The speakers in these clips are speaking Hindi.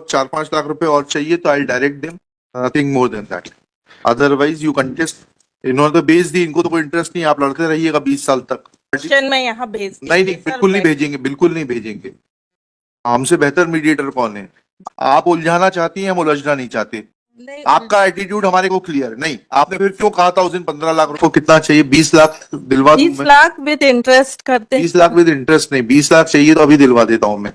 बहुत 4-5 लाख रुपए और चाहिए तो I direct them, nothing more than that. Otherwise you contest. इन्होंने तो भेज दी, इनको तो कोई इंटरेस्ट नहीं, आप लड़ते रहिएगा 20 साल तक। मैं यहाँ भेज नहीं नहीं, बिल्कुल नहीं भेजेंगे, बिल्कुल नहीं भेजेंगे। हमसे बेहतर मीडिएटर कौन है? आप उलझाना चाहती हैं, हम उलझना नहीं चाहते। आपका एटीट्यूड हमारे को क्लियर नहीं। आपने फिर क्यों कहा था उस दिन 15 लाख रुपए कितना चाहिए? 20 लाख दिलवा दूं 20 लाख विद इंटरेस्ट करते। 20 लाख विद इंटरेस्ट नहीं, 20 लाख चाहिए तो अभी दिलवा देता हूं मैं।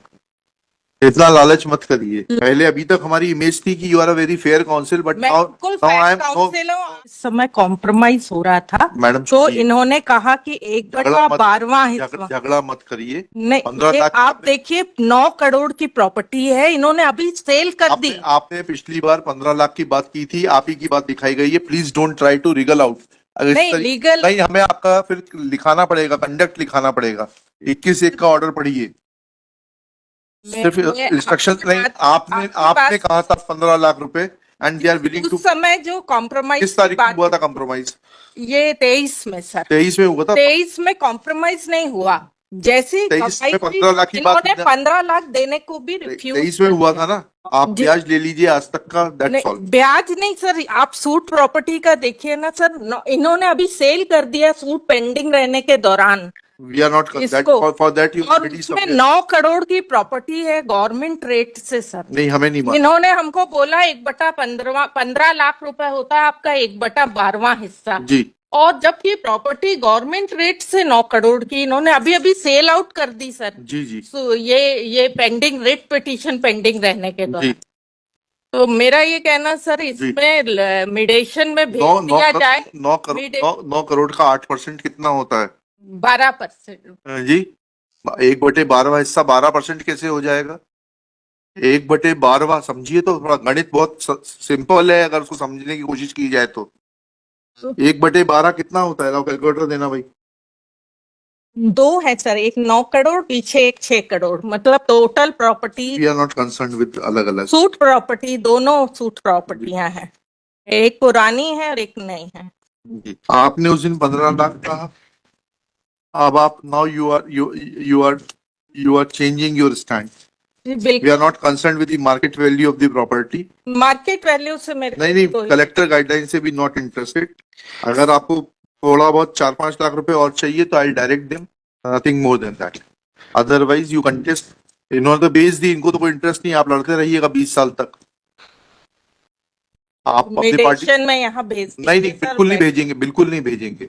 इतना लालच मत करिए। पहले अभी तक हमारी इमेज थी कि you are a very fair council, but now I am समय कॉम्प्रोमाइज हो रहा था मैडम। तो इन्होंने कहा कि 1/12 हिस्सा। झगड़ा मत करिए। नहीं, 15 लाख आप देखिए 9 करोड़ की प्रॉपर्टी है, इन्होंने अभी सेल कर दी। आपने पिछली बार 15 लाख की बात की थी, आप ही की बात दिखाई गई है। Please don't try to wriggle out. नहीं, लीगल नहीं, हमें आपका फिर लिखाना पड़ेगा, कंडक्ट लिखाना पड़ेगा। 21-1 का ऑर्डर पढ़िए। सिर्फ इंस्ट्रक्शन नहीं। आपने कहा था 15 लाख रुपए and they are willing to. उस समय जो कॉम्प्रोमाइज किस तारीख को हुआ था कॉम्प्रोमाइज? ये 23 में सर। 23 में हुआ था। 23 में कॉम्प्रोमाइज नहीं हुआ। जैसे 23 में 15 लाख की बात, 15 लाख देने को भी रिफ्यूज। 23 में हुआ था ना। आप ब्याज ले लीजिए आज तक का, दैट्स ऑल। ब्याज नहीं सर, आप सूट प्रॉपर्टी का देखिए ना सर, इन्होंने अभी सेल कर दिया सूट पेंडिंग रहने के दौरान। We are not that for that you और उसमें 9 करोड़ की प्रॉपर्टी है गवर्नमेंट रेट से सर। नहीं, हमें नहीं मालूम। इन्होंने हमको बोला 1/15 लाख रुपए होता है आपका 1/12 हिस्सा जी। और जबकि प्रॉपर्टी गवर्नमेंट रेट से 9 करोड़ की इन्होंने अभी अभी सेल आउट कर दी सर। जी जी। तो ये पेंडिंग रेट पिटीशन पेंडिंग रहने के दौरान। तो मेरा ये कहना सर, इसमें मीडिएशन में भेज दिया जाए। 9 करोड़ का 8% कितना होता है? 12% जी। 1/12 हिस्सा 12% कैसे हो जाएगा? 1/12 समझिए तो, थोड़ा गणित बहुत सिंपल है अगर उसको समझने की कोशिश की जाए तो। 1/12 कितना होता है? लाओ कैलकुलेटर देना भाई। 2 है सर, एक 9 करोड़ पीछे एक 6 करोड़, मतलब total property. We are not concerned with अलग अलग सूट प्रॉपर्टी, दोनों सूट प्रॉपर्टियां हैं, एक पुरानी है और एक नई है। आपने उस दिन 15 लाख कहा, अब आप now you are changing your stand. We are not concerned with the market value of the property. Market value से मेरे नहीं, कलेक्टर गाइडलाइन से भी नॉट इंटरेस्टेड। अगर आपको थोड़ा बहुत 4-5 लाख रुपए और चाहिए तो I direct them, nothing more than that. Otherwise you contest. इन्होंने तो भेज दी, इनको तो कोई इंटरेस्ट नहीं, आप लड़ते रहिएगा 20 साल तक। आप अपनी पार्टी में यहाँ भेज। नहीं, बिल्कुल नहीं भेजेंगे, बिल्कुल नहीं भेजेंगे।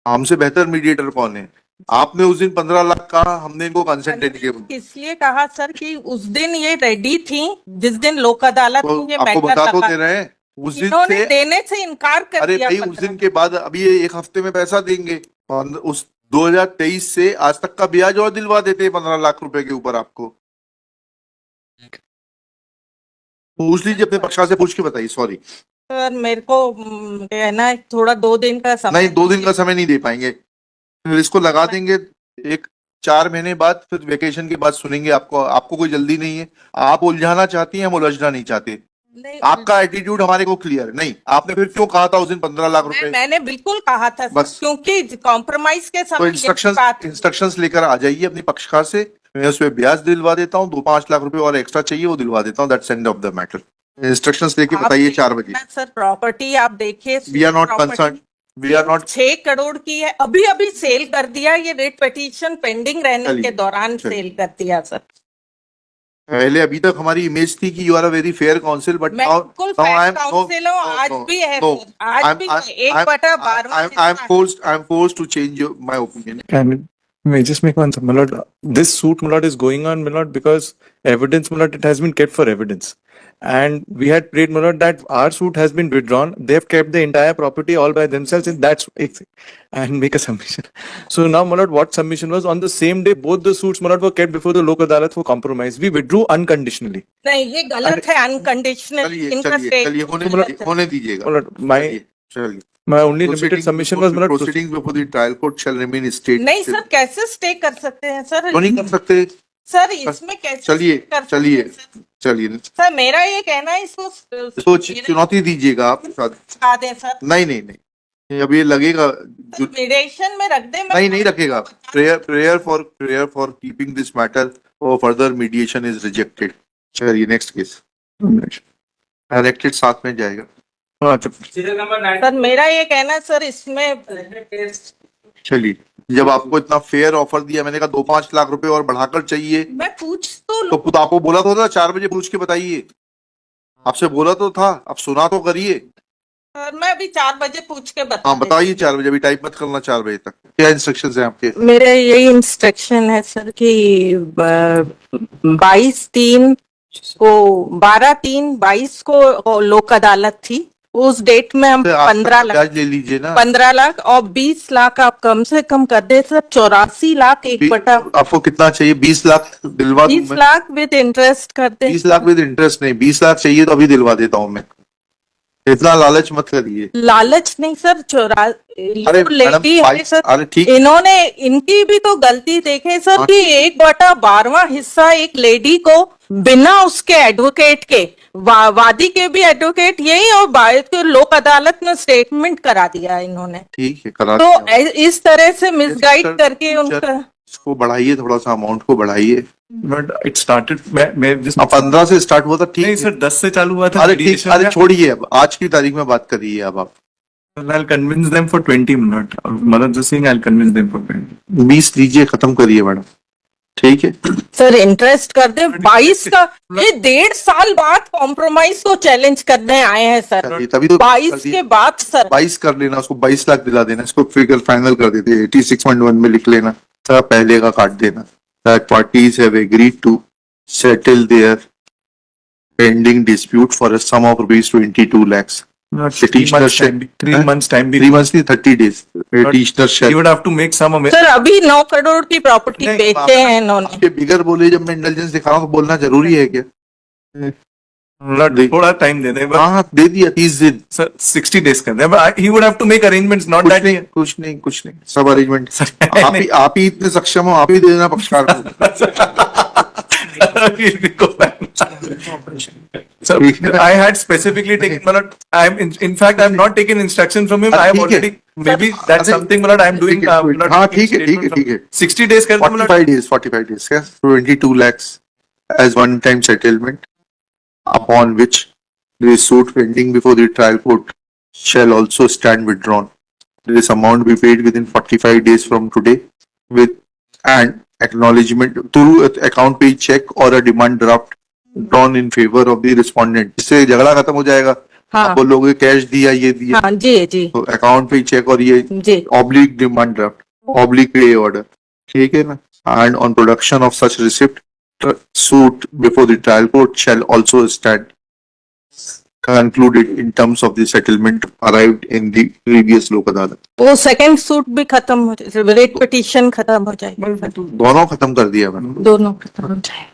हमसे बेहतर मीडिएटर कौन है? आपने उस दिन 15 लाख कहा, हमने इनको कंसेंट देने के इसलिए कहा सर कि उस दिन ये रेडी थी, जिस दिन लोक अदालत में ये आपको बता तो दे रहे हैं। उस दिन से देने से इनकार कर दिया। अरे भाई, उस दिन के बाद अभी ये 1 हफ्ते में पैसा देंगे। और उस 2023 से आज तक का ब्याज और दिलवा देते हैं 15 लाख रुपए के ऊपर आपको। पूछ लीजिए अपने पक्षा से, पूछ के बताइए। सॉरी सर, मेरे को कहना है थोड़ा 2 दिन का समय। नहीं, 2 दिन का समय नहीं दे पाएंगे। फिर इसको लगा देंगे 4 महीने बाद, फिर वेकेशन के बाद सुनेंगे आपको कोई जल्दी नहीं है। आप उलझाना चाहती हैं, हम उलझना नहीं चाहते। आपका एटीट्यूड हमारे को क्लियर नहीं। आपने फिर क्यों कहा था उस दिन 15 लाख रुपए? मैंने बिल्कुल कहा था बस, क्योंकि कॉम्प्रोमाइज के समय तो इंस्ट्रक्शंस लेकर आ जाइए अपनी पक्षकार से। मैं उसमें ब्याज दिलवा देता हूँ, 2-5 लाख रुपए और एक्स्ट्रा चाहिए वो दिलवा देता हूँ। That's end of the matter. Instructions लेके बताइए 4 बजे। सर प्रॉपर्टी आप देखिए, we are not concern, we are not. 6 crore की है, अभी अभी सेल कर दिया। ये रेट पिटीशन पेंडिंग रहने के दौरान सेल कर दिया सर। पहले अभी तक हमारी इमेज थी कि you are a very fair council, but now I am council हूं, आज भी है, आज भी 1/12। I am forced to change my opinion. May I just make one, my lord? This suit, my lord, is going on, my lord, because evidence, my lord, it has been kept for evidence. And we had prayed, my lord, that our suit has been withdrawn. They have kept the entire property all by themselves, and that's and make a submission. So now, my lord, what submission was on the same day, both the suits, my lord, were kept before the Lok Adalat for compromise. We withdrew unconditionally. नहीं, ये गलत है, अनकंडीशनल। चलिए होने दीजिएगा। My lord, चलिए। My only limited submission was, my lord, proceedings before the trial court shall remain state. नहीं सर, कैसे स्टे कर सकते हैं सर? क्यों नहीं कर सकते सर? इसमें कैसे? चलिए सर, मेरा ये कहना है, इसको चुनौती दीजिएगा आप। दें सर। नहीं, अब ये लगेगा मीडिएशन में रख दे। नहीं रखेगा। Prayer for keeping this matter और फर्दर मीडिएशन इज रिजेक्टेड। चलिए नेक्स्ट केस डायरेक्टेड साथ में जाएगा। अच्छा, सर मेरा ये कहना है सर इसमें चलिए, जब आपको इतना फेयर ऑफर दिया, मैंने कहा 2-5 लाख रुपए और बढ़ाकर चाहिए, मैं पूछ तो तो खुद आपको बोला तो था 4 बजे पूछ के बताइए, आपसे बोला तो था, आप सुना तो करिए। सर मैं अभी 4 बजे पूछ के बता हाँ बताइए 4 बजे, अभी टाइप मत करना 4 बजे तक। क्या इंस्ट्रक्शन है आपके? मेरे यही इंस्ट्रक्शन है सर कि 22/3 को 12/3/22 को लोक अदालत थी। उस डेट में हम 15 लाख ब्याज ले लीजिए ना। 15 लाख और 20 लाख आप कम से कम कर दे सर। 84 लाख एक बटा आपको कितना चाहिए? 20 लाख दिलवा दूं 20 मैं? लाख विद इंटरेस्ट कर दे। 20 लाख विद इंटरेस्ट नहीं, 20 लाख चाहिए तो अभी दिलवा देता हूँ मैं। इतना लालच मत करिए। लालच नहीं सर, अरे लेडी है मैडम, सर। अरे ठीक, इन्होंने इनकी भी तो गलती देखे सर कि 1/12वां हिस्सा एक लेडी को बिना उसके एडवोकेट के वादी के भी एडवोकेट यही और के लोक अदालत में स्टेटमेंट करा दिया इन्होंने। ठीक है करा तो दिया। इस तरह से मिसगाइड सर, करके उनका इसको बढ़ाइए, थोड़ा सा अमाउंट को बढ़ाइए। बट इट स्टार्टेड, मैं जिस अब 15 से स्टार्ट हुआ था, ठीक नहीं है। सर 10 से चालू हुआ था अरे ठीक, mediation अरे में। छोड़िए, अब आज की तारीख में बात करिए अब आप। I'll convince them for 20 minutes. Mother just saying I'll convince them for 20. 20 लीजिए, खत्म करिए मैडम, ठीक है। सर इंटरेस्ट कर दे। 22 का ये 1.5 साल बाद कॉम्प्रोमाइज को चैलेंज करने आए हैं सर। चलिए, तभी तो 22 के बाद सर 22 कर लेना, उसको 22 लाख दिला देना, इसको फिगर फाइनल कर देते, 86.1 में लिख लेना, तो पहले का काट देना। That parties have agreed to settle their pending dispute for a sum of rupees 22 lakhs. Petitioner shall 3 months time. 3 months नहीं, 30 days. Petitioner shall You would have to make some amendment. Sir अभी 9 करोड़ की प्रॉपर्टी नहीं, बेचे हैं इन्होंने। आपके बिगर बोले, जब मैं इंटेलिजेंस दिखा रहा हूँ तो बोलना जरूरी है क्या? थोड़ा टाइम दे दे, but हाँ हाँ, दे दिया 30 दिन। sir 60 days कर दे, but he would have to make arrangements, not that कुछ नहीं, सब अरेंजमेंट। आप ही इतने सक्षम हो, आप ही दे देना पक्षकार को। So I had specifically taken, Malad, in fact I'm not taking instruction from him. I have ठीक है। already, maybe that's something, Malad, I'm doing. Malad, हाँ ठीक है। 60 days कर दे, Malad. 45 days, yeah. 22 lakhs as one-time settlement, upon which the suit pending before the trial court shall also stand withdrawn. This amount be paid within 45 days from today, with and acknowledgement through account pay check or a demand draft drawn in favor of the respondent. इससे झगड़ा खत्म हो जाएगा। हाँ आप बोलोगे कैश दिया, ये दिया, हाँ जी जी तो अकाउंट पे चेक और ये G oblique demand draft, oblique पे ऑर्डर, ठीक है ना। And on production of such receipt, suit before the trial court shall also stand concluded in terms of the settlement arrived in the previous लोक अदालत। वो सेकंड सूट भी खत्म हो जाए, रेट पिटीशन खत्म हो जाएगी, दोनों खत्म कर दिया मैंने। दोनों खत्म हो जाए।